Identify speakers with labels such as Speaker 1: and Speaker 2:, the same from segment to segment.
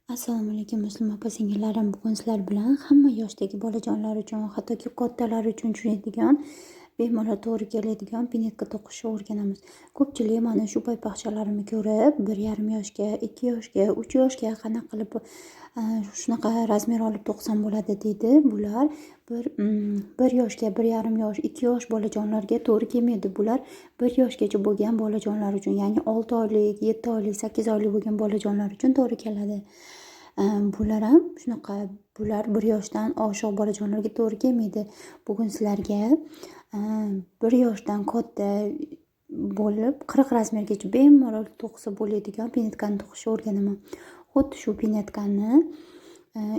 Speaker 1: Assalomu alaykum muslim opa-singillarim. Bugun sizlar bilan hamma yoshdagi bolajonlar uchun, hattoki kattalar uchun tushadigan, bemalol to'g'ri keladigan pinyetka to'qishni o'rganamiz. Ko'pchilik mana shu paypaxchalarimni ko'rib, 1,5 yoshga, 2 yoshga, 3 yoshga qanaqa qilib shunaqa razmer olib to'qsam bo'ladi deydi. Bular 1 yoshga, 1,5 yosh, 2 yosh bolajonlarga to'g'ri kelmaydi. Bular 1 yoshgacha bo'lgan bolajonlar uchun, ya'ni 6 oylik, 7 oylik, 8 oylik bo'lgan bolajonlar uchun to'g'ri keladi. Bular ham shunaqa, bular 1 yoshdan oshiq bolajonlarga to'g'ri kelmaydi. Bugun sizlarga 1 yoshdan katta bo'lib 40 razmergacha bemalol to'qisa bo'ladigan pinyetkani to'qishni o'rganaman. Xuddi shu pinyetkani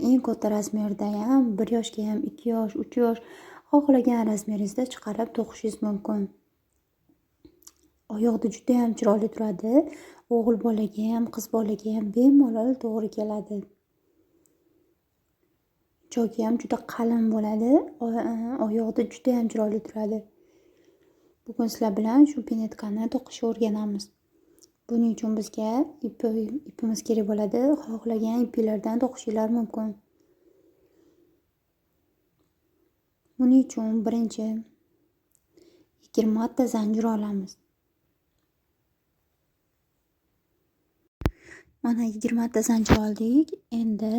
Speaker 1: eng katta razmerda ham 1 yoshga ham, 2 yosh, 3 yosh xohlagan razmeringizda chiqarib to'qishingiz mumkin. Oyoqda juda ham chiroyli turadi. O'g'il bolaga ham, qiz bolaga ham bemalol to'g'ri keladi. Jogi ham juda qalin bo'ladi. Oyoqda juda ham chiroyli turadi. Bugun sizlar bilan shu pinyetkani to'qishni o'rganamiz. Buning uchun bizga ipimiz kerak bo'ladi. Xohlagan iplardan to'qishinglar mumkin. Buning uchun birinchi 20 ta zanjir olamiz. Mana 20 ta zanjir oldik. Endi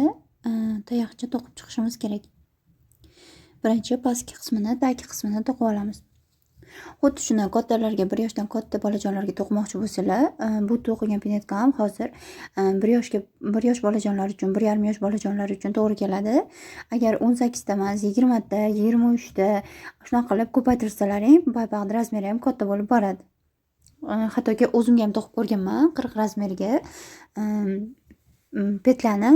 Speaker 1: tayoqcha to'qib chiqishimiz kerak. Birinchi pastki qismini, tagi qismini to'qib olamiz. Xuddi shuni kattalarga, 1 yoshdan katta bolajonlarga to'qmoqchi bo'lsalar, bu to'qigan pinyetka ham hozir 1 yosh bolajonlar uchun, 1,5 yosh bolajonlar uchun to'g'ri keladi. Agar 18 ta emas, 20 ta, 23 ta shunaqa qilib ko'paytirsalaring, paypoqning razmeri ham katta bo'lib boradi. Hattoki o'zimga ham to'qib ko'rganman 40 razmerga. Petlani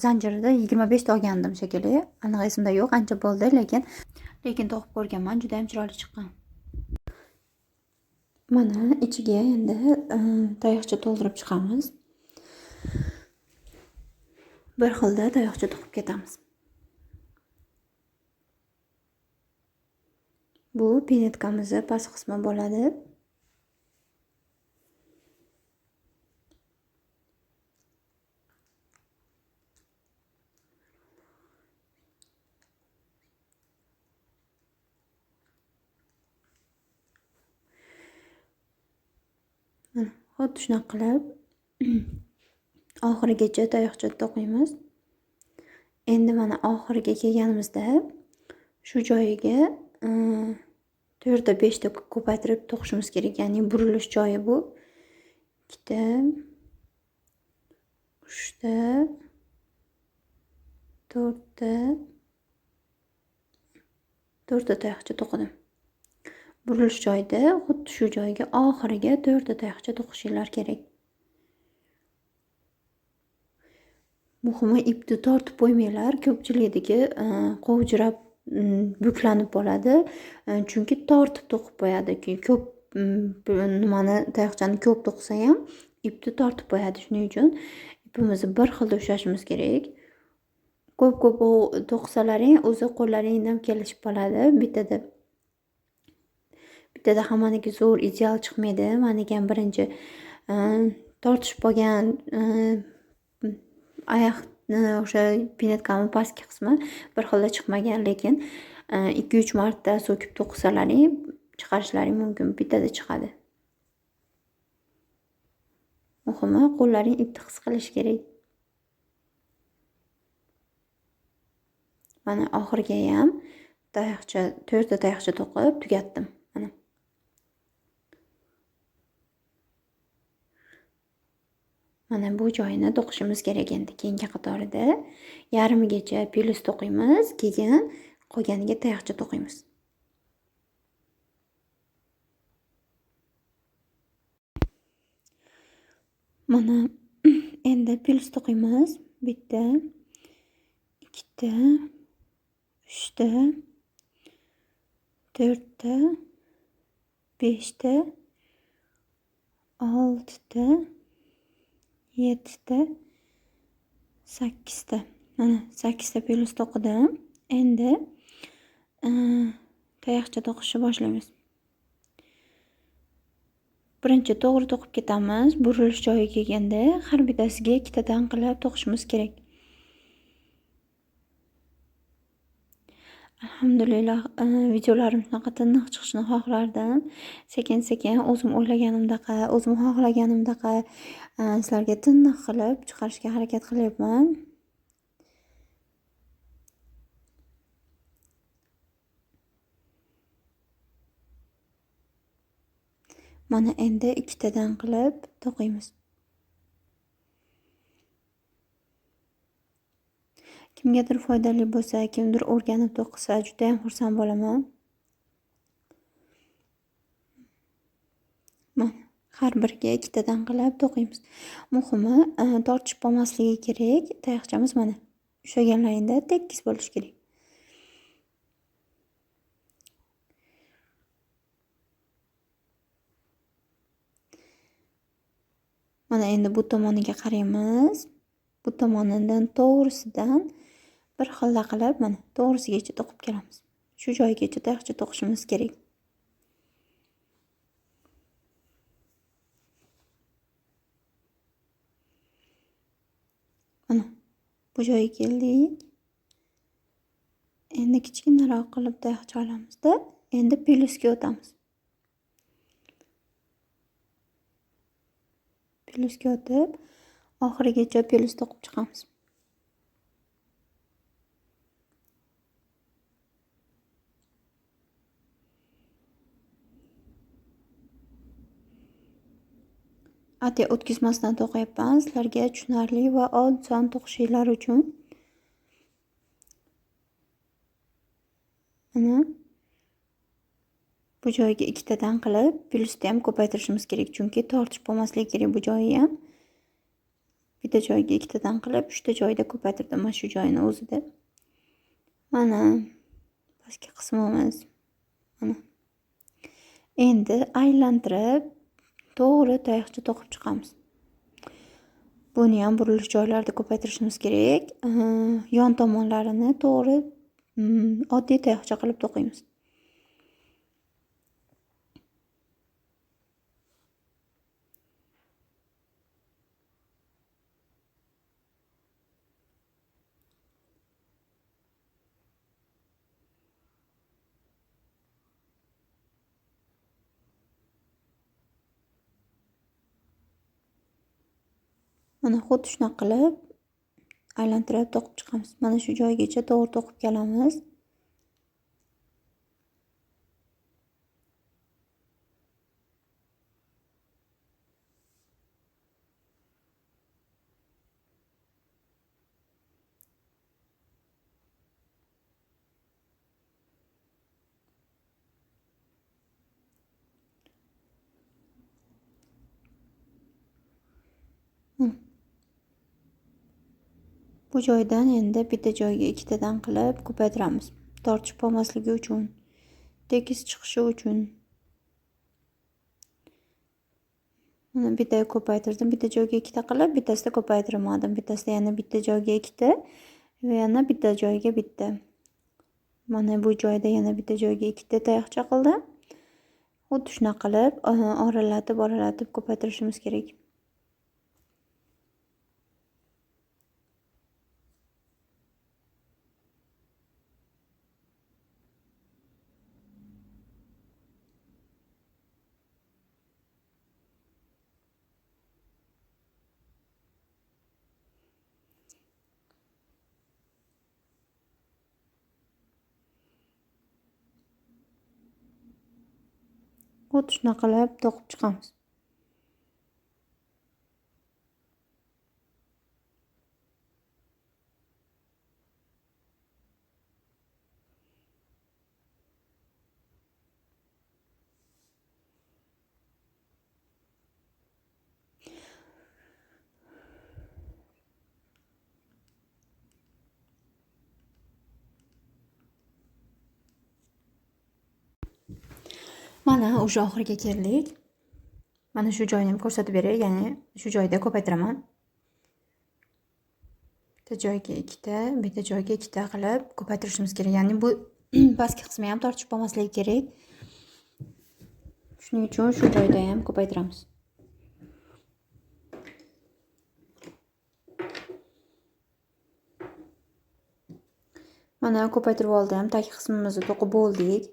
Speaker 1: zanjirida 25 ta olgandim shekilli. Aniq esimda yo'q, ancha bo'ldi, lekin to'qib ko'rganman, juda ham chiroyli chiqqan. Mana ichiga endi tayoqcha to'ldirib chiqamiz. Bir xilda tayoqcha to'qib ketamiz. Bu pinyetkamizni past qismi bo'ladi. Xuddi shunaqa qilib oxirigacha tayoqcha to'qiymiz. Endi mana oxiriga kelganimizda shu joyiga 4 ta 5 ta ko'paytirib to'qishimiz kerak. Ya'ni burilish joyi bu. 2 ta, 3 ta, 4 ta, 4 ta tayoqcha to'qidim. Burilish joyida xuddi shu joyga oxiriga 4 ta tayoqcha to'qishinglar kerak. Muhimi ipni tortib qo'ymanglar. Ko'pchilikdagi qovjirab buklanib qoladi. Chunki tortib to'qib qo'yadi. Ko'p nimani tayoqchani ko'p to'qsa ham ipni tortib qo'yadi. Shuning uchun ipimizni bir xilda ushlashimiz kerak. Ko'p to'qsalaring o'zi qo'llaringdan kelishib qoladi. Bittada hammaniki zo'r ideal chiqmaydi. Meniki ham birinchi tortishib qolgan oyoqni o'sha pinyetkani pastki qismi bir xilda chiqmagan, lekin 2-3 marta so'kib to'qsalaring chiqarishlaring mumkin, bittada chiqadi. Muhimi qo'llaring ipni his qilishi kerak. Mana oxiriga ham 4 ta tayoqcha to'qib tugatdim. Mana bu joyini to'qishimiz kerak. Endi keyingi qatorida yarmigacha pilis to'qiymiz, keyin qolganiga tayoqcha to'qiymiz. Mana endi pilis to'qiymiz. 1 ta, 2 ta, 3 ta, 4 ta, 5 ta, 6 ta, 7 ta, 8 ta. Mana 8 ta pilis to'qidim. Endi tayoqcha to'qishni boshlaymiz. Birinchi to'g'ri to'qib ketamiz. Burilish joyiga kelganda har bittasiga ikkitadan qilib to'qishimiz kerak. Alhamdulillah, videolarim shunaqa tiniq chiqishini xohlardim. Sekin-sekin o'zim o'ylaganimdaqa, o'zim xohlaganimdaqa sizlarga tiniq qilib chiqarishga harakat qilyapman. Mana endi ikkitadan qilib to'qiymiz. Kimgadir foydali bo'lsa, kimdir o'rganib to'qisa, juda ham xursand bo'laman. Mana har biriga ikkitadan qilib to'qiymiz. Muhimi, tortishib qolmasligi kerak. Tayoqchamiz mana ushlagan layinda tekis bo'lishi kerak. Mana endi bu tomoniga qaraymiz. Bu tomonidan to'g'risidan bir xil qilib mana to'g'risigacha to'qib kelamiz. Shu joyigacha tayoqcha to'qishimiz kerak. Mana bu joyga keldik. Endi kichkinaroq qilib tayoqcha olamizda, endi plyusga o'tamiz. Plyusga o'tib, oxirigacha plyus to'qib chiqamiz. Atiya o'tkazmasdan to'qiyapman, sizlarga tushunarli va oson to'qishinglar uchun. Mana bu joyiga ikkitadan qilib plyusni ham ko'paytirishimiz kerak, chunki tortishib bo'lmasligi kerak bu joyi ham. Bitta joyiga ikkitadan qilib, 3ta joyda ko'paytirdim mana shu joyini o'zida. Mana pastki qismimiz. Mana. Endi aylantirib to'g'ri tayoqcha to'qib chiqamiz. Buni ham burilish joylarida ko'paytirishimiz kerak. Yon tomonlarini to'g'ri oddiy tayoqcha qilib to'qiymiz. Mana xuddi shunaqa qilib aylantirib to'qib chiqamiz. Mana shu joygacha to'g'ri to'qib kelamiz. Bu joydan endi bitta joyga ikkitadan qilib ko'paytiramiz. Tortishib qolmasligi uchun, tekis chiqishi uchun. Mana bitta ko'paytirdim, bitta joyga ikkita qilib, bittasida ko'paytirmadim. Bittasida yana bitta joyga ikkita va yana bitta joyga bitta. Mana bu joyda yana bitta joyga ikkita tayoqcha qildim. Xuddi shunaqa qilib oralatib ko'paytirishimiz kerak. Xuddi shunaqa qilib to'qib chiqamiz. Mana o'sha oxiriga keldik. Mana shu joyini ham ko'rsatib beray, ya'ni shu joyda ko'paytiraman. Bitta joyga ikkita, bitta joyga ikkita qilib ko'paytirishimiz kerak. Ya'ni bu pastki qismi ham tortishib qolmasligi kerak. Shuning uchun shu joyda ham ko'paytiramiz. Mana ko'paytirib oldim. Tag qismimizni to'qib bo'ldik.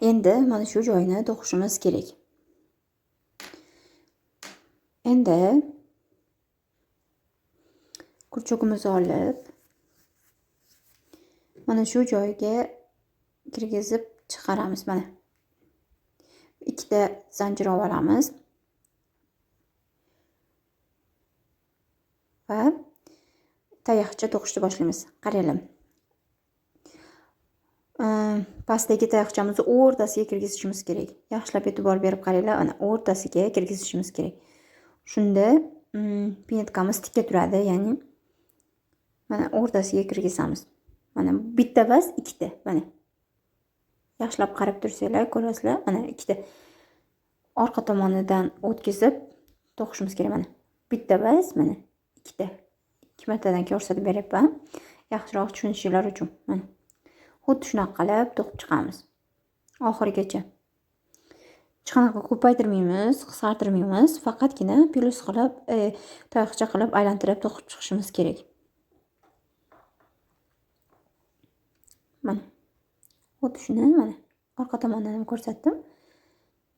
Speaker 1: Endi mana shu joyni to'qishimiz kerak. Endi kurchugimizni olib mana shu joyga kirgizib chiqaramiz. Mana ikkita zanjir olamiz va tayoqcha to'qishni boshlaymiz. Qaranglar. Pastdagi tayoqchamizni o'rtasiga kirgizishimiz kerak. Yaxshilab e'tibor berib qaranglar, ana o'rtasiga kirgizishimiz kerak. Shunda pinetkamiz tikka turadi, ya'ni mana o'rtasiga kirgizamiz. Mana bitta emas, ikkita. Mana yaxshilab qarab tursanglar, ko'rasizlar, mana ikkita orqa tomonidan o'tkazib to'qishimiz kerak. Mana bitta emas, mana ikkita. 2 martadan ko'rsatib beryapman, yaxshiroq tushunishingiz uchun. Mana xuddi shunaqa qilib to'qib chiqamiz oxirigacha. Hech qanaqa ko'paytirmaymiz, qisqartirmaymiz, faqatgina plus qilib, tayoqcha qilib aylantirib to'qib chiqishimiz kerak. Mana xuddi shuni mana orqa tomondan ham ko'rsatdim.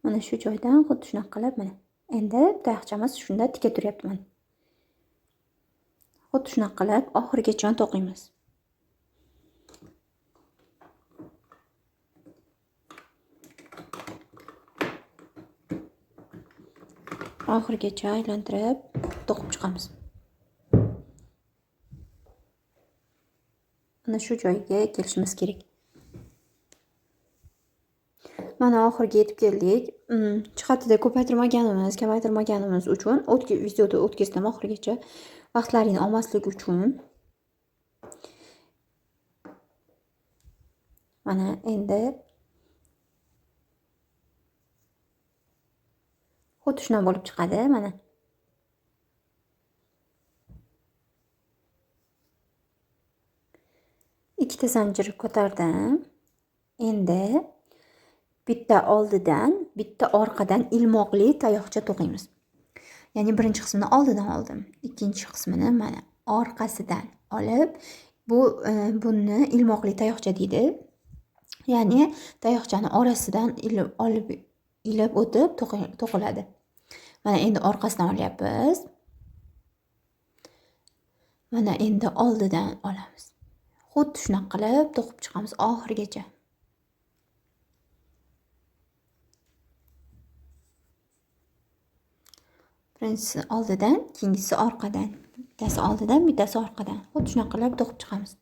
Speaker 1: Mana shu joydan xuddi shunaqa qilib mana. Endi tayoqchamiz shunda tikka turyapti mana. Xuddi shunaqa qilib oxirigacha to'qiymiz. Oxirigacha aylantirib to'qib chiqamiz. Mana shu joyga kelishimiz kerak. Mana oxiriga yetib keldik. Jihatida kamaytirmaganimiz uchun videoda o'tkazdim oxirigacha. Vaqtlaringni olmaslik uchun. Mana endi xuddi shunaqa bo'lib chiqadi, mana. Ikkita zanjir ko'tardim. Endi bitta oldidan, bitta orqadan ilmoqli tayoqcha to'qiymiz. Ya'ni birinchi qismini oldidan oldim, ikkinchi qismini mana orqasidan olib, buni ilmoqli tayoqcha deydi. Ya'ni tayoqchani orasidan ilib o'tib to'qiladi. Mana endi orqasidan olyapmiz. Mana endi oldidan olamiz. Xuddi shunaqa qilib to'qib chiqamiz oxirigacha. Birinchisi oldidan, keyingisi orqadan. Bittasi oldidan, bittasi orqadan. Xuddi shunaqa qilib to'qib chiqamiz.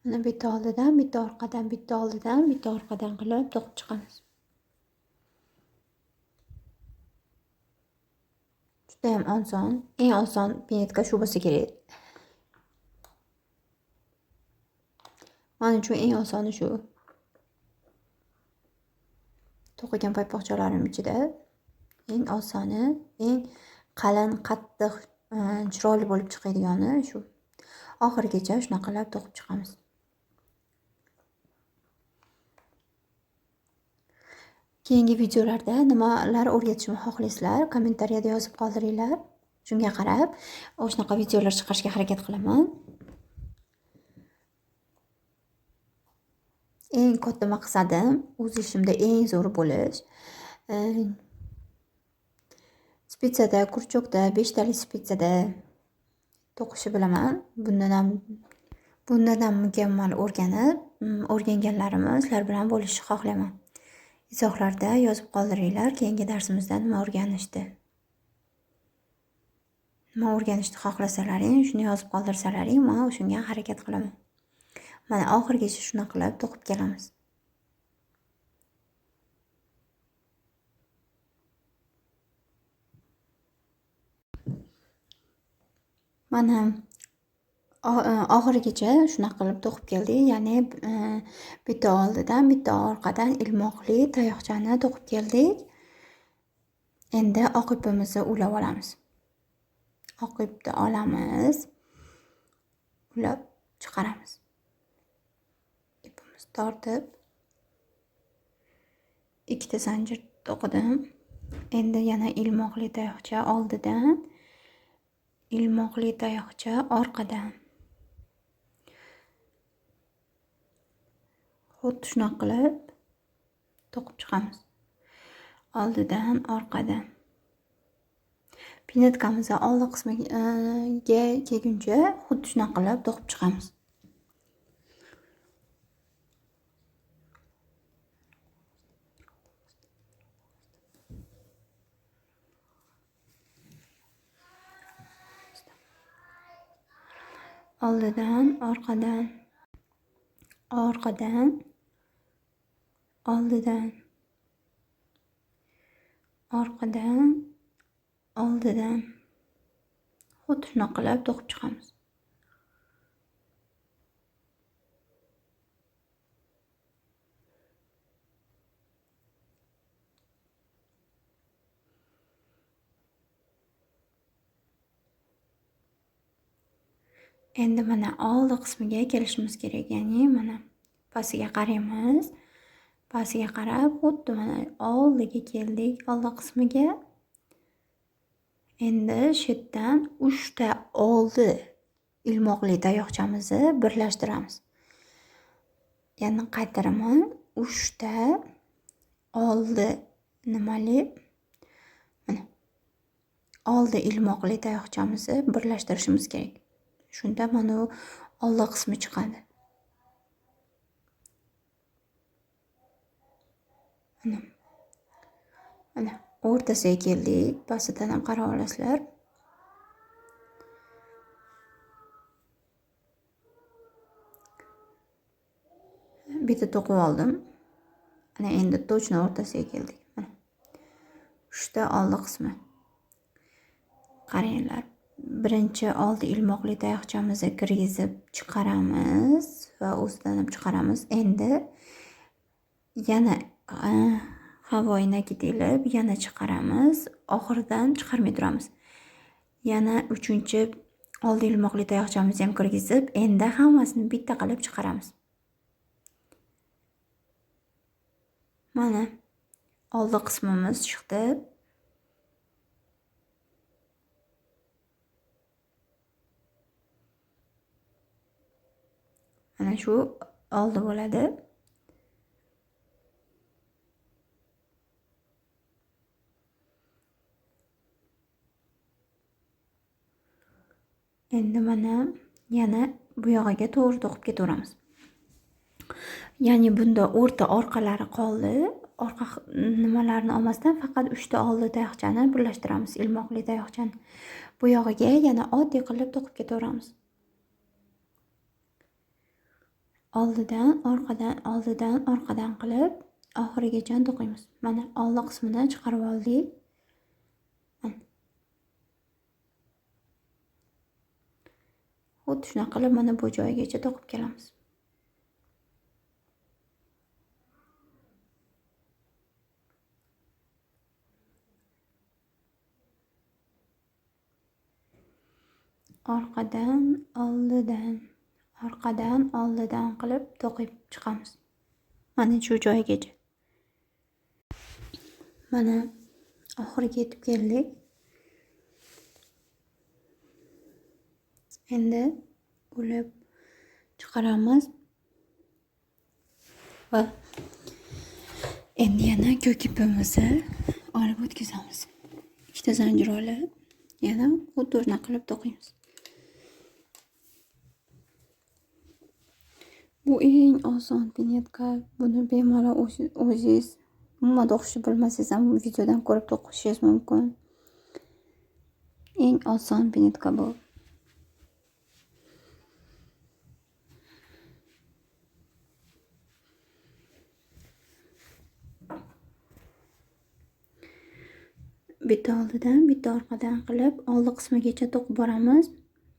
Speaker 1: Mana bitta oldidan, bitta orqadan, bitta oldidan, bitta orqadan qilib to'qib chiqamiz. Juda ham oson, eng oson pinetka shu bo'lsa kerak. Men uchun eng osoni shu. To'qigan paypoqchalarim ichida eng osoni, eng qalin, qattiq, chiroyli bo'lib chiqadigani shu. Oxirigacha shunaqa qilib to'qib chiqamiz. Keyingi videolarda nimalar o'rgatishimni xohlaysizlar, kommentariyada yozib qoldiringlar. Shunga qarab, o'shunaqa videolar chiqarishga harakat qilaman. Eng katta maqsadim o'z ishimda eng zo'ri bo'lish. Spitsada, kurchokda, 5 talik spitsada to'qishni bilaman. Bundan ham mukammal o'rganganlarimni sizlar bilan bo'lishni xohlaman. Izohlarda yozib qoldiringlar, keyingi darsimizda nima o'rganishni xohlasalaring, shuni yozib qoldirsalaring, men o'shunga harakat qilaman. Mana oxirigacha shuna qilib to'qib kelamiz. Mana oxirigacha shunaqa qilib to'qib keldik. Ya'ni bitta oldidan bitta orqadan ilmoqli tayoqchani to'qib keldik. Endi oq ipimizni ulab olamiz. Oq ipni olamiz, ulab chiqaramiz. Ipimizni tortib ikkita zanjir to'qidim. Endi yana ilmoqli tayoqcha oldidan, ilmoqli tayoqcha orqadan. Xuddi shunaqa qilib to'qib chiqamiz. Oldidan, orqadan. Pinetkamizni oldi qismiga kelguncha xuddi shunaqa qilib to'qib chiqamiz. Oldidan, orqadan, orqadan, oldidan, orqadan, oldidan. Xuddi shunaqa qilib to'qib chiqamiz. Endi mana oldi qismiga kelishimiz kerak. Ya'ni mana pastiga qaraymiz. Pastiga qarab, xuddi mana oldiga keldik, oldi qismiga. Endi shu yerdan 3 ta oldi ilmoqli tayoqchamizni birlashtiramiz. Ya'ni qaytaraman, 3 ta oldi nimali mana oldi ilmoqli tayoqchamizni birlashtirishimiz kerak. Shunda mana u oldi qismi chiqadi. Mana o'rtasiga keldik. Pastidan ham qarab olasizlar. Bitta to'qib oldim. Mana endi точно o'rtasiga keldik. Mana 3 ta oldi qismi. Qaranglar. Birinchi oldi ilmoqli tayoqchamizni kirgizib chiqaramiz va o'zidan ham chiqaramiz. Endi yana havoyi nakit ilib yana chiqaramiz. Oxiridan chiqarmay turamiz. Yana 3-chi oldi ilmoqli tayoqchamizni ham kirgizib, endi hammasini bitta qilib chiqaramiz. Mana oldi qismimiz chiqdi. Mana shu oldi bo'ladi. Endi mana yana bu yog'iga to'g'ri to'qib ketaveramiz. Ya'ni bunda o'rta orqalari qoldi. Orqa nimalarni olmasdan faqat 3 ta oldi tayoqchani birlashtiramiz, ilmoqli tayoqchani. Bu yog'iga yana oddiy qilib to'qib ketaveramiz. Oldidan, orqadan, oldidan, orqadan qilib oxirigacha to'qiymiz. Mana oldi qismidan chiqarib oldik. Xuddi shunaqa qilib mana bu joygacha to'qib kelamiz. Orqadan, oldidan, orqadan, oldidan qilib to'qib chiqamiz. Mana shu joygacha. Mana oxiriga yetib keldik. Endi ulab chiqaramiz va endi yana ko'k ipimizni olib o'tkazamiz. Ikkita zanjir olib, yana xuddi shunaqa qilib to'qiymiz. Bu eng oson pinetka. Buni bemalol o'zingiz umuman to'qishni bilmasangiz ham videodan ko'rib to'qishingiz mumkin. Eng oson pinetka bu. Bitta oldidan, bitta orqadan qilib oldi qismigacha to'qib boramiz.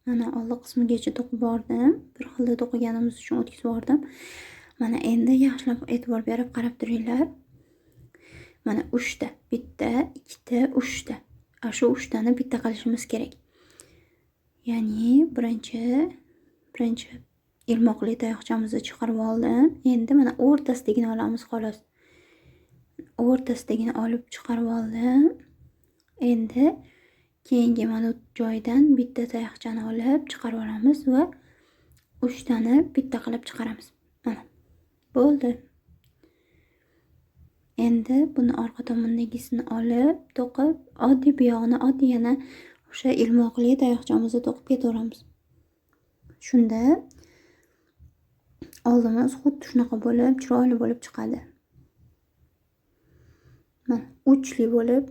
Speaker 1: Mana oldi qismigacha to'qib bordim. Bir xilda to'qiganimiz uchun o'tkazib bordim. Mana endi yaxshilab e'tibor berib qarab turinglar. Mana 3 ta, bitta, 2 ta, 3 ta. Shu 3 tani bitta qilishimiz kerak. Ya'ni birinchi ilmoqli tayoqchamizni chiqarib oldim. Endi mana o'rtasidagini olamiz xolos. O'rtasidagini olib chiqarib oldim. Endi keyingi mana joydan bitta tayoqchani olib chiqarib olamiz va 3 tani bitta qilib chiqaramiz. Mana bo'ldi. Endi buni orqa tomondagisini olib to'qib, oddiy buyog'ini oddiy yana o'sha ilmoqli tayoqchamizni to'qib ketaveramiz. Shunda oldimiz xuddi shunaqa bo'lib, chiroyli bo'lib chiqadi. Mana uchli bo'lib,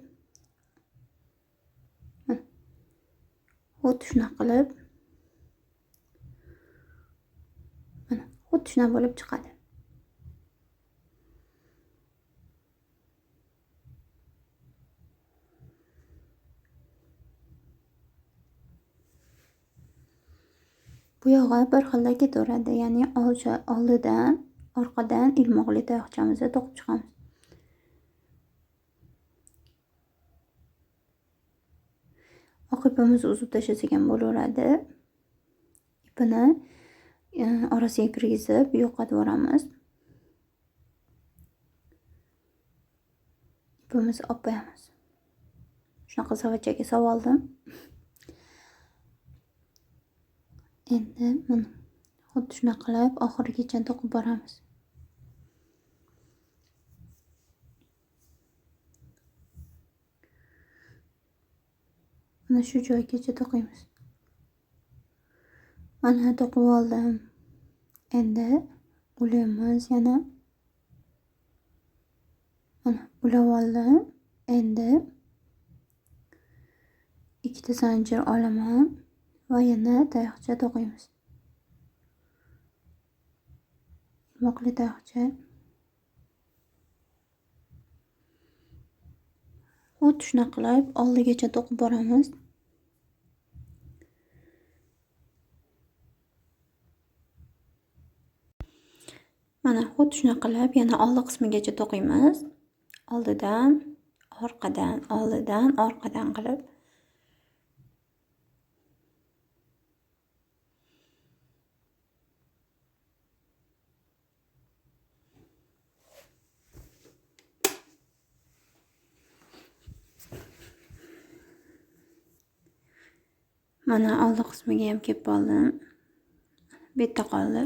Speaker 1: xuddi shunaqa qilib, mana xuddi shunaqa bo'lib chiqadi. Bu yog'i bir xilda ketaveradi, ya'ni oldidan, orqadan ilmoqli tayoqchamizni to'qib chiqamiz. Oq ipimizni uzib tashlasak ham bo'laveradi. Ipini orasiga kirgizib yo'qotib yuboramiz. Ipimizni olib qo'yamiz. Shunaqa savachaga solib oldim. Endi mana xuddi shunaqa qilib oxirigacha to'qib boramiz. Mana shu joygacha to'qiymiz. Mana to'qib oldim. Endi ulaymiz yana. Mana ulab oldim. Endi ikkita zanjir olaman va yana tayoqcha to'qiymiz. Ilmoqli tayoqcha. Xuddi shunaqa qilib oldigacha to'qib boramiz. Mana xuddi shunaqa qilib yana oldi qismigacha to'qiymiz. Oldidan, orqadan qilib. Mana oldi qismiga ham kelib oldim. Bitta qoldi.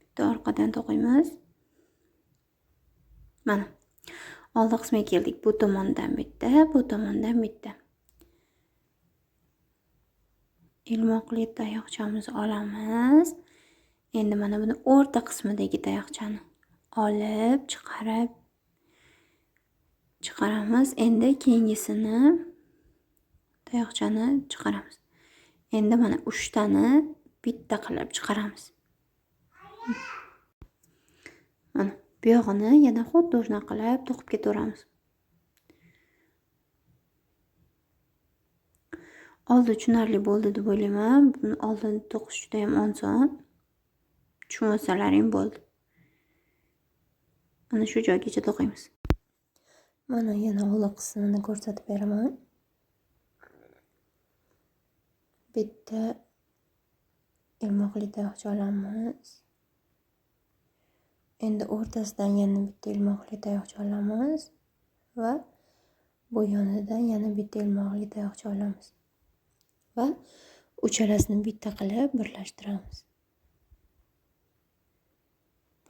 Speaker 1: Bitta orqadan to'qiymiz. Mana oldi qismiga keldik. Bu tomondan bitta, bu tomondan bitta. Ilmoqli tayoqchamizni olamiz. Endi mana buni o'rta qismidagi tayoqchani olib chiqaramiz. Endi keyingisini tayoqchani chiqaramiz. Endi mana 3 tani bitta qilib chiqaramiz. Mana bu yog'ini yana xuddi shunaqa qilib to'qib ketaveramiz. Oldi tushunarli bo'ldi deb o'ylayman. Buni oldin to'qish juda ham oson. Tushunmasalaring bo'ldi. Mana shu joygacha to'qiymiz. Mana yana oldi qismini ko'rsatib beraman. Bitta ilmoqli tayoqcha olamiz. Endi o'rtasidan yana bitta ilmoqli tayoqcha olamiz va bu yonidan yana bitta ilmoqli tayoqcha olamiz va uchalasini bitta qilib birlashtiramiz.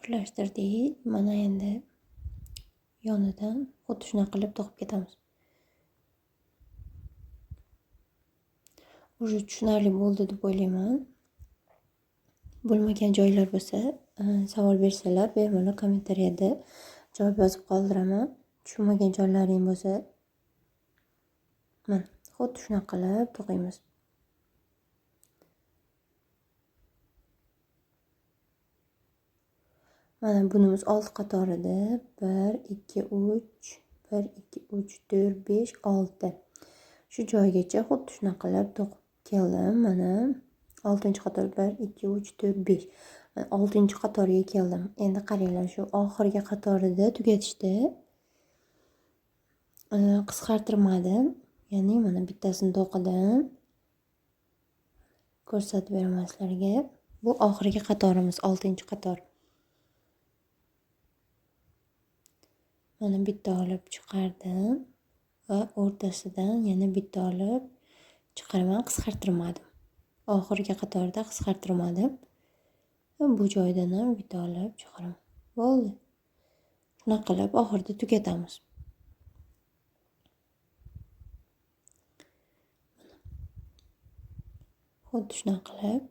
Speaker 1: Birlashtirdik. Mana endi yonidan xuddi shunaqa qilib to'qib ketamiz. Уже tushunarli bo'ldi deb o'ylayman. Bo'lmagan joylar bo'lsa, savol bersalar, bemalol kommentariyada javob yozib qoldiraman. Tushunmagan joylaring bo'lsa, mana xuddi shunaqa qilib to'qiymiz. Mana bunimiz old qatorida 1 2 3 1 2 3 4 5 6. Shu joygacha xuddi shunaqa qilib to'qib keldim. Mana 6-qator 1, 2, 3, 4, 5. 6-qatorga keldim. Endi qaranglar, shu oxirgi qatorida tugatishdi. Qisqartirmadim. Ya'ni mana bittasini to'qidim. Ko'rsatib beraman sizlarga. Bu oxirgi qatorimiz, 6-qator. Mana bitta olib chiqardim va o'rtasidan yana bitta olib chiqaraman, qisqartirmadim. Oxirgi qatorda qisqartirmadim. Bu joydan ham bitta olib chiqaraman. Bo'ldi. Shunaqa qilib oxirida tugatamiz. Xuddi shunaqa qilib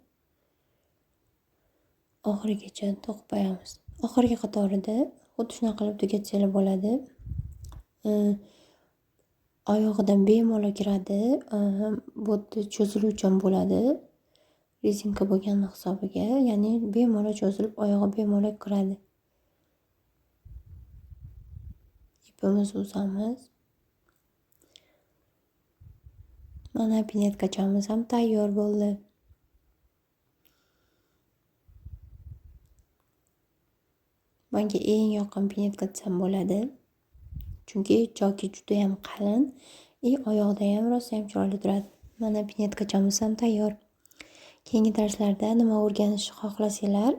Speaker 1: oxirigacha to'qib qo'yamiz. Oxirgi qatorida xuddi shunaqa qilib tugatsanglar bo'ladi. Oyog'idan bemalol kiradi. Bo'tni cho'ziluvchan bo'ladi. Rezinka bo'lgani hisobiga, ya'ni bemalol cho'zilib, oyog'i bemalol kiradi. Ipimizni uzamiz. Mana pinetkachamiz ham tayyor bo'ldi. Menga eng yoqqan pinetka desam bo'ladi. Chunki choki juda ham qalin, oyoqda ham rosa ham chiroyli turadi. Mana pinetkachamiz ham tayyor. Keyingi darslarda nima o'rganishni xohlasanglar,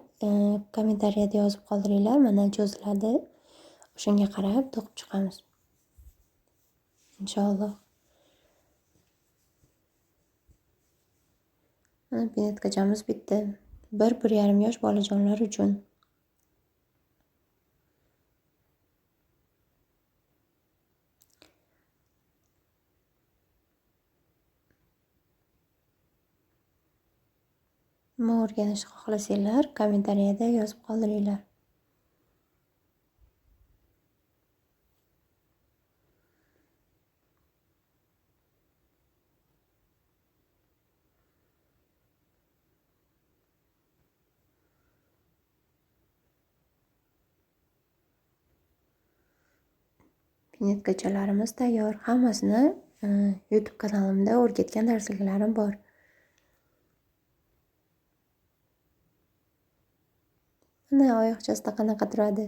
Speaker 1: kommentariyada yozib qoldiringlar. Mana cho'ziladi. O'shanga qarab to'qib chiqamiz. Inshaalloh. Mana pinetkachamiz bitdi. 1-1,5 yosh bolajonlar uchun. Nima o'rganishni xohlasanglar, kommentariyada yozib qoldiringlar. Pinetkachalarimiz tayyor. Hammasini YouTube kanalimda o'rgatgan darsliklarim bor. Mana oyoqchasida qanaqa turadi.